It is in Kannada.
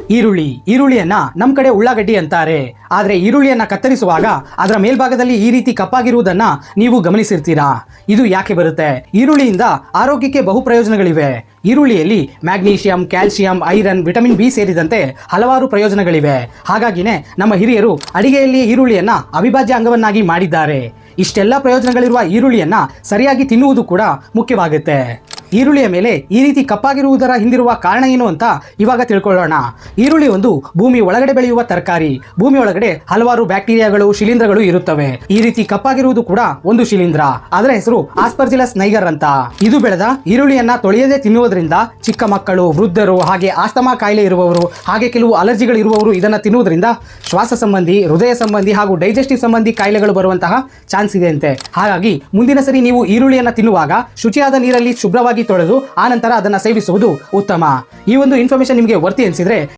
ಈರುಳ್ಳಿಯನ್ನ ನಮ್ಮ ಕಡೆ ಉಳ್ಳಾಗಡ್ಡಿ ಅಂತಾರೆ. ಆದರೆ ಈರುಳ್ಳಿಯನ್ನ ಕತ್ತರಿಸುವಾಗ ಅದರ ಮೇಲ್ಭಾಗದಲ್ಲಿ ಈ ರೀತಿ ಕಪ್ಪಾಗಿರುವುದನ್ನ ನೀವು ಗಮನಿಸಿರ್ತೀರಾ. ಇದು ಯಾಕೆ ಬರುತ್ತೆ? ಈರುಳ್ಳಿಯಿಂದ ಆರೋಗ್ಯಕ್ಕೆ ಬಹು ಪ್ರಯೋಜನಗಳಿವೆ. ಈರುಳ್ಳಿಯಲ್ಲಿ magnesium, calcium, iron, vitamin B ಸೇರಿದಂತೆ ಹಲವಾರು ಪ್ರಯೋಜನಗಳಿವೆ. ಹಾಗಾಗಿನೇ ನಮ್ಮ ಹಿರಿಯರು ಅಡಿಗೆಯಲ್ಲಿ ಈರುಳ್ಳಿಯನ್ನ ಅವಿಭಾಜ್ಯ ಅಂಗವನ್ನಾಗಿ ಮಾಡಿದ್ದಾರೆ. ಇಷ್ಟೆಲ್ಲ ಪ್ರಯೋಜನಗಳಿರುವ ಈರುಳ್ಳಿಯನ್ನ ಸರಿಯಾಗಿ ತಿನ್ನುವುದು ಕೂಡ ಮುಖ್ಯವಾಗುತ್ತೆ. ಈರುಳ್ಳಿಯ ಮೇಲೆ ಈ ರೀತಿ ಕಪ್ಪಾಗಿರುವುದರ ಹಿಂದಿರುವ ಕಾರಣ ಏನು ಅಂತ ಇವಾಗ ತಿಳ್ಕೊಳ್ಳೋಣ. ಈರುಳ್ಳಿ ಒಂದು ಭೂಮಿ ಒಳಗಡೆ ಬೆಳೆಯುವ ತರಕಾರಿ. ಭೂಮಿ ಒಳಗಡೆ ಹಲವಾರು ಬ್ಯಾಕ್ಟೀರಿಯಾಗಳು, ಶಿಲೀಂಧ್ರಗಳು ಇರುತ್ತವೆ. ಈ ರೀತಿ ಕಪ್ಪಾಗಿರುವುದು ಕೂಡ ಒಂದು ಶಿಲೀಂಧ್ರ. ಅದರ ಹೆಸರು ಆಸ್ಪರ್ಜಿಲಸ್ ನೈಗರ್ ಅಂತ. ಇದು ಬೆಳೆದ ಈರುಳ್ಳಿಯನ್ನ ತೊಳೆಯದೆ ತಿನ್ನುವುದರಿಂದ ಚಿಕ್ಕ ಮಕ್ಕಳು, ವೃದ್ಧರು, ಹಾಗೆ ಆಸ್ತಮಾ ಕಾಯಿಲೆ ಇರುವವರು, ಹಾಗೆ ಕೆಲವು ಅಲರ್ಜಿಗಳು ಇರುವವರು ಇದನ್ನ ತಿನ್ನುವುದರಿಂದ ಶ್ವಾಸ ಸಂಬಂಧಿ, ಹೃದಯ ಸಂಬಂಧಿ ಹಾಗೂ ಡೈಜೆಸ್ಟಿವ್ ಸಂಬಂಧಿ ಕಾಯಿಲೆಗಳು ಬರುವಂತಹ ಚಾನ್ಸ್ ಇದೆ ಅಂತೆ. ಹಾಗಾಗಿ ಮುಂದಿನ ಸರಿ ನೀವು ಈರುಳ್ಳಿಯನ್ನ ತಿನ್ನುವಾಗ ಶುಚಿಯಾದ ನೀರಲ್ಲಿ ಶುಭ್ರವಾಗಿ ತೊಳೆದು ಆನಂತರ ಅದನ್ನು ಸೇವಿಸುವುದು ಉತ್ತಮ. ಈ ಒಂದು ಇನ್ಫಾರ್ಮೇಶನ್ ನಿಮಗೆ ವರ್ತಿ ಅನಿಸಿದ್ರೆ